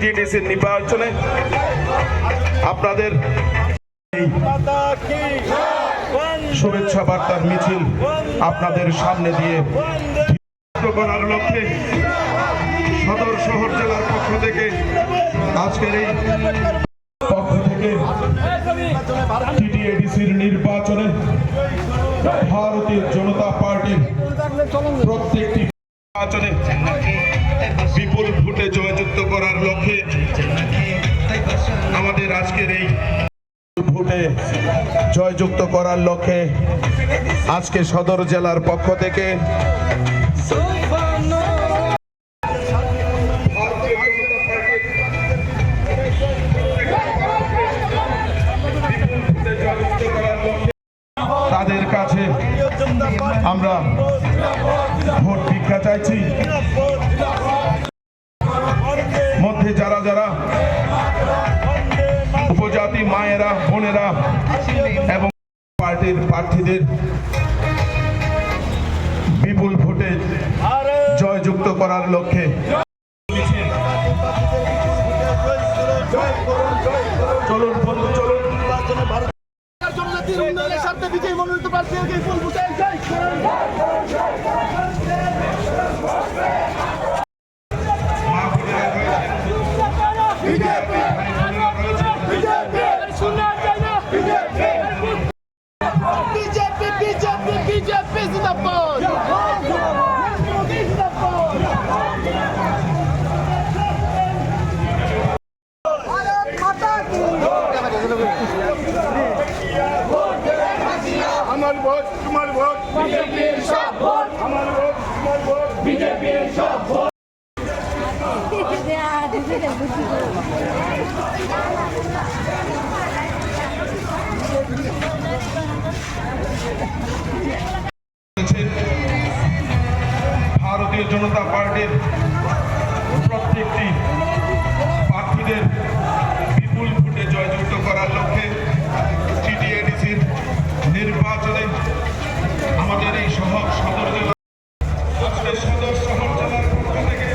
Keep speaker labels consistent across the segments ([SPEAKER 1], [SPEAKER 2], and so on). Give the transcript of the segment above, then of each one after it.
[SPEAKER 1] টিটিডিসির নির্বাচনে আপনাদের শুভেচ্ছা বার্তার মিছিল আপনাদের সামনে দিয়ে করার লক্ষ্যে সদর শহর জেলার পক্ষ থেকে আজকের এই পক্ষ থেকে টিটিডিসির নির্বাচনে ভারতীয় জনতা পার্টির প্রত্যেকটি নির্বাচনে বিপুল ভোটে জয়যুক্ত করার লক্ষ্যে আমাদের আজকের এই ভোটে জয়যুক্ত করার লক্ষ্যে আজকে সদর জেলার পক্ষ থেকে তাদের কাছে আমরা ভোট ভিক্ষা চাইছি। মধ্যে যারা যারা উপজাতি মায়েরা বোনেরা এবং পার্টির প্রার্থীদের বিপুল ভোটে জয়যুক্ত করার লক্ষ্যে চলুন বন্ধু চলুন উন্নয়নের স্বার্থে বিজয়ী মনোনীত প্রার্থীকে ফুল বুঝাই যাই বিজেপি জিন্দাবাদ। আমার ভোট তোমার ভোট বিজেপির সব ভোট আমার ভোট তোমার ভোট বিজেপির সব ভোট। ভারতীয় জনতা পার্টির প্রত্যেকটি প্রার্থীদের বিপুল ভোটে জয়যুক্ত করার লক্ষ্যে টিটিডিসির নির্বাচনে আমাদের এই সদর জেলা সদর শহর জেলার পক্ষ থেকে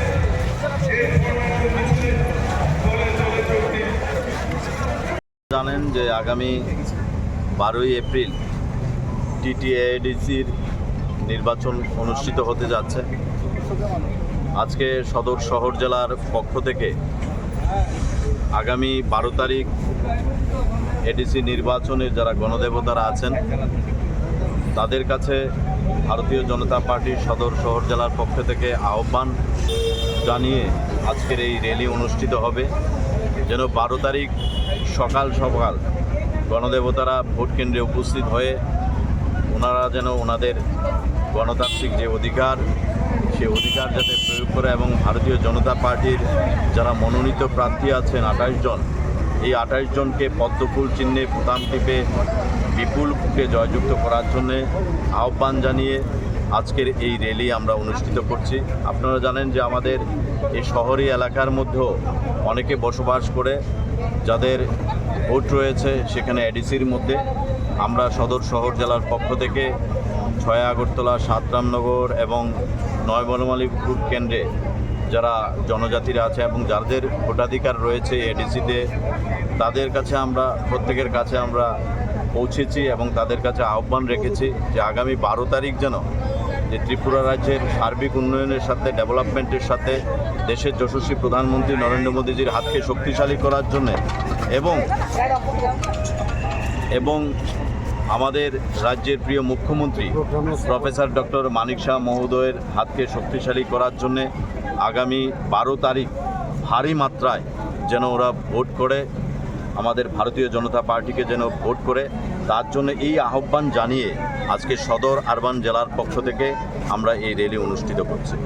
[SPEAKER 2] জানেন যে আগামী 12ই এপ্রিল টিটিডিসির নির্বাচন অনুষ্ঠিত হতে যাচ্ছে। আজকে সদর শহর জেলার পক্ষ থেকে আগামী 12 তারিখ এডিসি নির্বাচনের যারা গণদেবতারা আছেন তাদের কাছে ভারতীয় জনতা পার্টির সদর শহর জেলার পক্ষ থেকে আহ্বান জানিয়ে আজকের এই র্যালি অনুষ্ঠিত হবে, যেন 12 তারিখ সকাল সকাল গণদেবতারা ভোট কেন্দ্রে উপস্থিত হয়ে ওনারা যেন ওনাদের গণতান্ত্রিক যে অধিকার সেই অধিকার যাতে প্রয়োগ করে এবং ভারতীয় জনতা পার্টির যারা মনোনীত প্রার্থী আছেন 28 জন, এই 28 জনকে পদ্মফুল চিহ্নে বোতাম টিপে বিপুল ভোটে জয়যুক্ত করার জন্যে আহ্বান জানিয়ে আজকের এই র্যালি আমরা অনুষ্ঠিত করছি। আপনারা জানেন যে আমাদের এই শহরি এলাকার মধ্যেও অনেকে বসবাস করে যাদের ভোট রয়েছে সেখানে এডিসির মধ্যে আমরা সদর শহর জেলার পক্ষ থেকে 6 আগরতলা, 7 রামনগর এবং 9 বনমালীপুর কেন্দ্রে যারা জনজাতিরা আছে এবং যাদের ভোটাধিকার রয়েছে এডিসিতে তাদের কাছে আমরা প্রত্যেকের কাছে আমরা পৌঁছেছি এবং তাদের কাছে আহ্বান রেখেছি যে আগামী 12 তারিখ যেন যে ত্রিপুরা রাজ্যের সার্বিক উন্নয়নের সাথে ডেভেলপমেন্টের সাথে দেশের যশস্বী প্রধানমন্ত্রী নরেন্দ্র মোদীজির হাতকে শক্তিশালী করার জন্য এবং আমাদের রাজ্যের প্রিয় মুখ্যমন্ত্রী প্রফেসর ডক্টর মানিক শাহ মহোদয়ের হাতকে শক্তিশালী করার জন্য আগামী 12 তারিখ ভারী মাত্রায় যেন ওরা ভোট করে আমাদের ভারতীয় জনতা পার্টিকে যেন ভোট করে, তার জন্য এই আহ্বান জানিয়ে আজকে সদর আরবান জেলার পক্ষ থেকে আমরা এই র্যালি অনুষ্ঠিত করছি।